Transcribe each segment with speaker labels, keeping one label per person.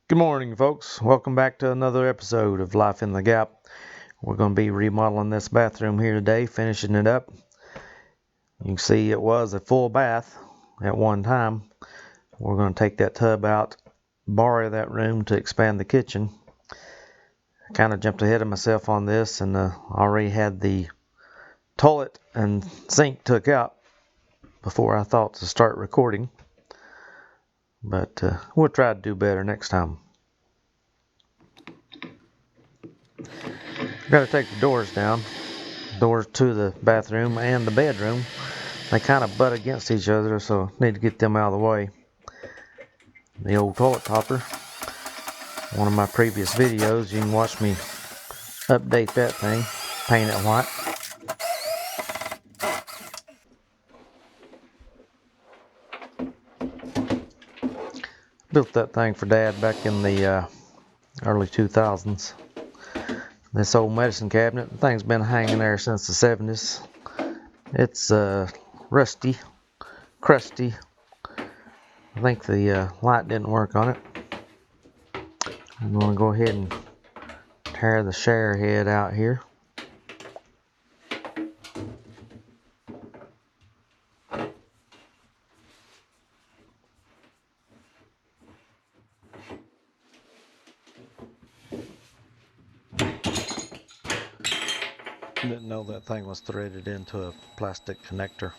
Speaker 1: Good morning, folks. Welcome back to another episode of Life in the Gap. We're going to be remodeling this bathroom here today, finishing it up. You can see it was a full bath at one time. We're going to take that tub out, borrow that room to expand the kitchen. I kind of jumped ahead of myself on this and already had the toilet and sink took out before I thought to start recording. But we'll try to do better next time. Got to take the doors down. Doors to the bathroom and the bedroom. They kind of butt against each other, so need to get them out of the way. The old toilet topper. One of my previous videos, you can watch me update that thing, paint it white. Built that thing for Dad back in the early 2000s. This old medicine cabinet, the thing's been hanging there since the 70s. It's rusty, crusty. I think the light didn't work on it. I'm going to go ahead and tear the shower head out here. Didn't know that thing was threaded into a plastic connector.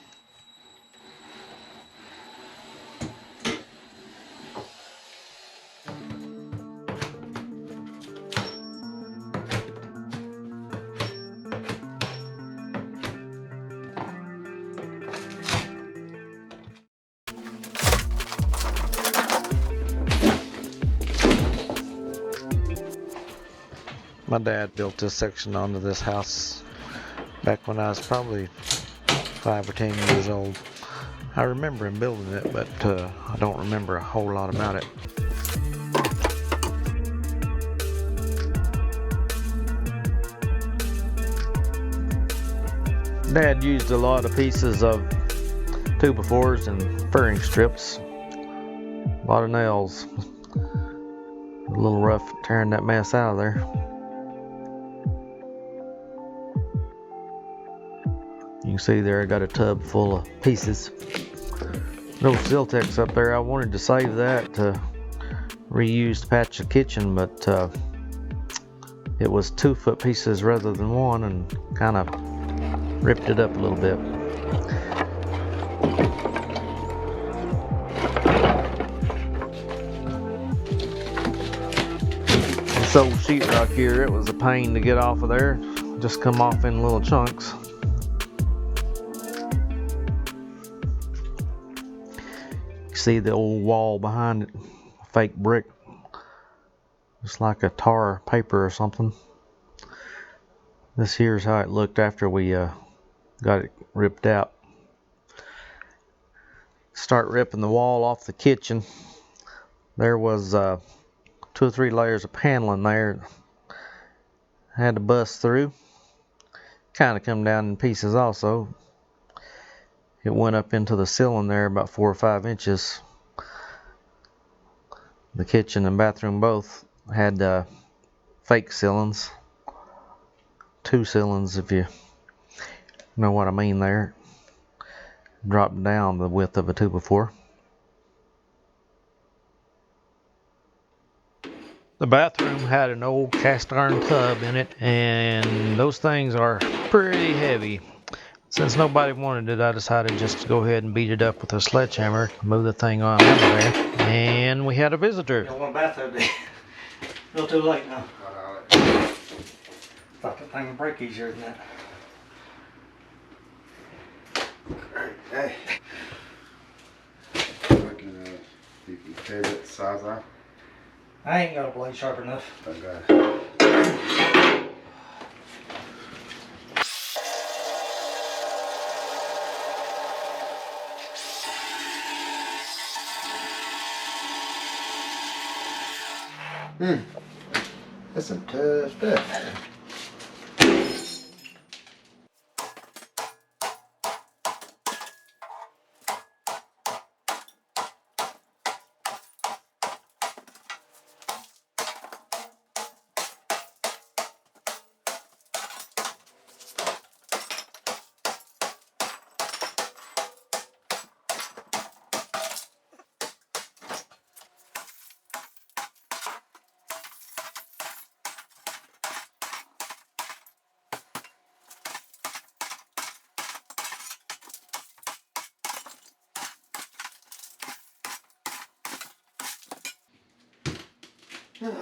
Speaker 1: My dad built this section onto this house back when I was probably 5 or 10 years old. I remember him building it, but I don't remember a whole lot about it. Dad used a lot of pieces of 2x4s and furring strips. A lot of nails. A little rough tearing that mess out of there. You can see there I got a tub full of pieces. No Siltex up there. I wanted to save that to reuse to patch the kitchen, but it was 2-foot pieces rather than one and kind of ripped it up a little bit. This old sheetrock here, it was a pain to get off of there. Just come off in little chunks. See the old wall behind it, fake brick, just like a tar paper or something. This here's how it looked after we got it ripped out. Start ripping the wall off the kitchen. There was 2 or 3 layers of paneling there. Had to bust through. Kind of come down in pieces also. It went up into the ceiling there about 4 or 5 inches. The kitchen and bathroom both had fake ceilings. 2 ceilings, if you know what I mean there. Dropped down the width of a 2x4. The bathroom had an old cast iron tub in it, and those things are pretty heavy. Since nobody wanted it, I decided just to go ahead and beat it up with a sledgehammer, move the thing on out of there, and we had a visitor.
Speaker 2: Got one bathtub day. Real too late now. Thought that thing would break easier than that.
Speaker 3: Hey. Looking at you can tear that size off.
Speaker 2: I ain't got a blade sharp enough.
Speaker 3: Okay. That's some tough stuff.
Speaker 1: Old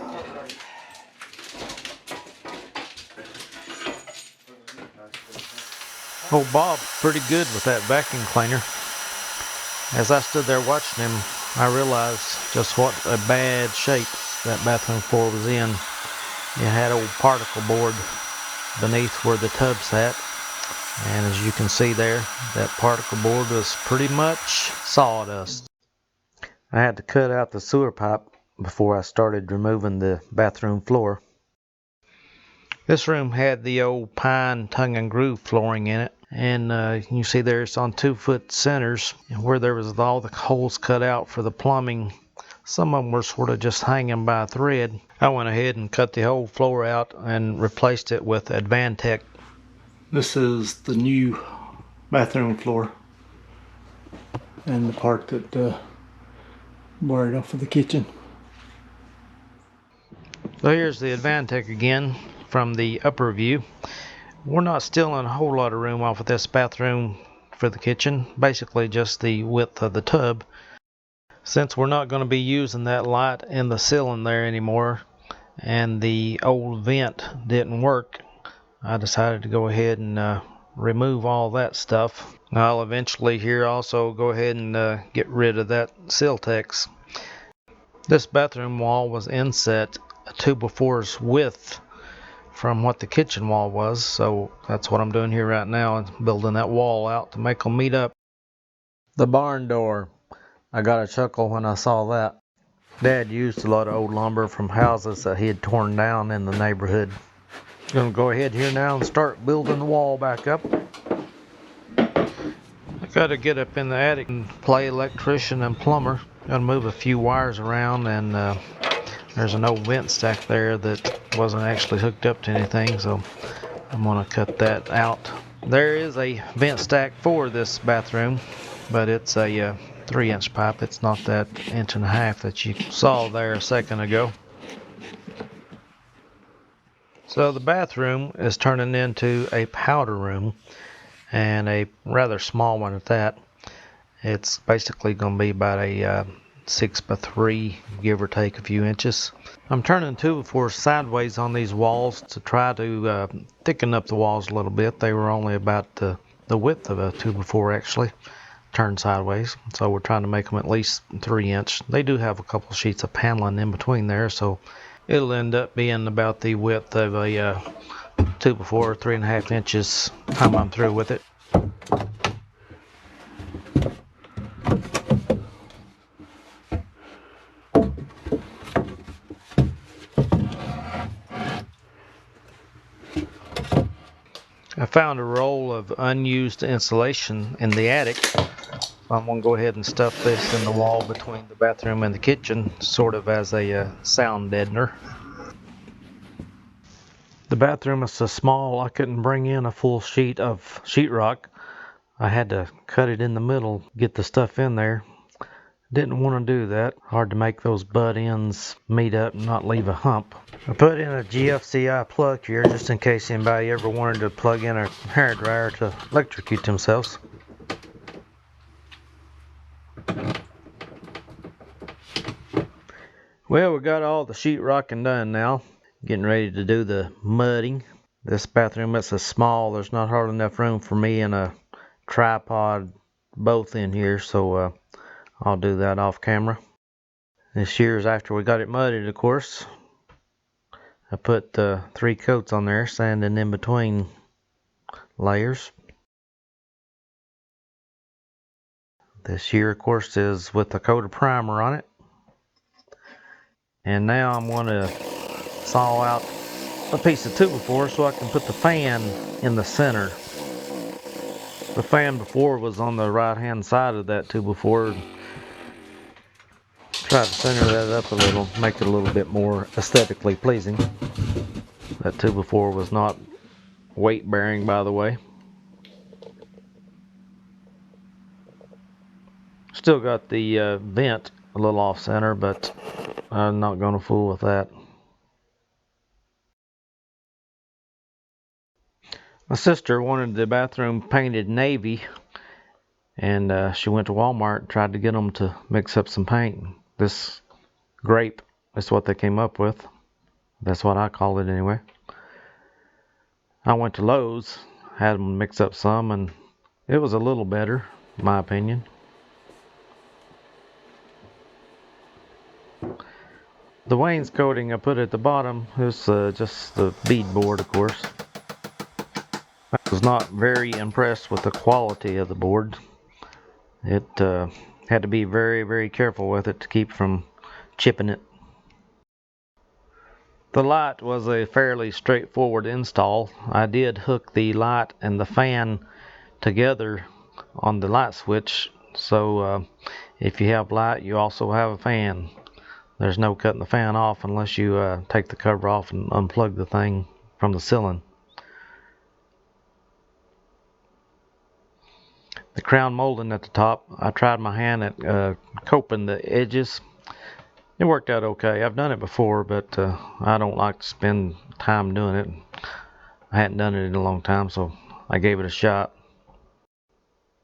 Speaker 1: Bob's pretty good with that vacuum cleaner. As I stood there watching him, I realized just what a bad shape that bathroom floor was in. It had old particle board beneath where the tub sat, and as you can see there, that particle board was pretty much sawdust. I had to cut out the sewer pipe before I started removing the bathroom floor. This room had the old pine tongue and groove flooring in it, and you see there it's on 2-foot centers, and where there was all the holes cut out for the plumbing, some of them were sort of just hanging by a thread. I went ahead and cut the whole floor out and replaced it with Advantech. This is the new bathroom floor and the part that borrowed off of the kitchen. So here's the Advantech again from the upper view. We're not stealing a whole lot of room off of this bathroom for the kitchen, basically just the width of the tub. Since we're not going to be using that light in the ceiling there anymore, and the old vent didn't work, I decided to go ahead and remove all that stuff. I'll eventually here also go ahead and get rid of that Siltex. This bathroom wall was inset 2x4's width from what the kitchen wall was, so that's what I'm doing here right now, building that wall out to make them meet up. The barn door. I got a chuckle when I saw that. Dad used a lot of old lumber from houses that he had torn down in the neighborhood. Gonna go ahead here now and start building the wall back up. I gotta get up in the attic and play electrician and plumber. Gotta move a few wires around, and there's an old vent stack there that wasn't actually hooked up to anything, so I'm gonna cut that out. There is a vent stack for this bathroom, but it's a 3-inch pipe. It's not that 1.5 inch that you saw there a second ago. So the bathroom is turning into a powder room, and a rather small one at that. It's basically going to be about a 6x3, give or take a few inches. I'm turning 2x4 sideways on these walls to try to thicken up the walls a little bit. They were only about the width of a 2x4 actually, turned sideways. So we're trying to make them at least 3-inch. They do have a couple sheets of paneling in between there, so it'll end up being about the width of a 2x4, 3.5 inches time I'm through with it. I found a roll of unused insulation in the attic. I'm going to go ahead and stuff this in the wall between the bathroom and the kitchen, sort of as a sound deadener. The bathroom is so small I couldn't bring in a full sheet of sheetrock. I had to cut it in the middle, get the stuff in there. Didn't want to do that. Hard to make those butt ends meet up and not leave a hump. I put in a GFCI plug here just in case anybody ever wanted to plug in a hairdryer to electrocute themselves. Well, we got all the sheetrocking done now. Getting ready to do the mudding. This bathroom is so small, there's not hardly enough room for me and a tripod both in here, so I'll do that off camera. This year's after we got it mudded, of course. I put 3 coats on there, sanding in between layers. This year, of course, is with a coat of primer on it. And now I'm going to saw out a piece of 2x4 so I can put the fan in the center. The fan before was on the right hand side of that 2x4. Try to center that up a little, make it a little bit more aesthetically pleasing. That 2x4 was not weight bearing, by the way. Still got the vent a little off center, but I'm not going to fool with that. My sister wanted the bathroom painted navy, and she went to Walmart and tried to get them to mix up some paint. This grape That's what they came up with. That's what I call it anyway. I went to Lowe's, had them mix up some, and it was a little better, in my opinion. The wainscoting I put at the bottom is just the beadboard, of course. I was not very impressed with the quality of the board. It had to be very, very careful with it to keep from chipping it. The light was a fairly straightforward install. I did hook the light and the fan together on the light switch, so if you have light, you also have a fan. There's no cutting the fan off unless you take the cover off and unplug the thing from the ceiling. The crown molding at the top, I tried my hand at coping the edges. It worked out okay. I've done it before, but I don't like to spend time doing it. I hadn't done it in a long time, so I gave it a shot.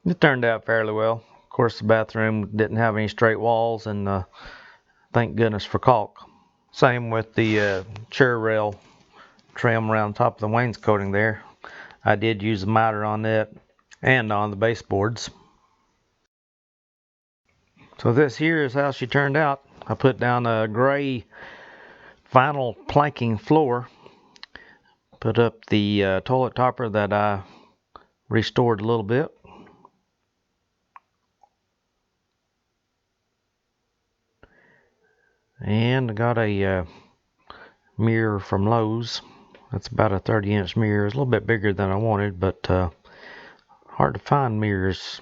Speaker 1: It turned out fairly well. Of course, the bathroom didn't have any straight walls, and thank goodness for caulk. Same with the chair rail trim around the top of the wainscoting there. I did use a miter on it and on the baseboards. So this here is how she turned out. I put down a gray vinyl planking floor, put up the toilet topper that I restored a little bit, and I got a mirror from Lowe's. That's about a 30-inch mirror. It's a little bit bigger than I wanted, but hard to find mirrors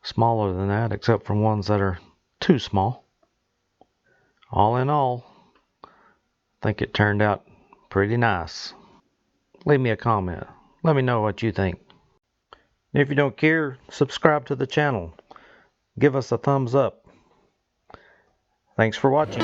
Speaker 1: smaller than that, except for ones that are too small. All in all, I think it turned out pretty nice. Leave me a comment. Let me know what you think. If you don't care, subscribe to the channel. Give us a thumbs up. Thanks for watching.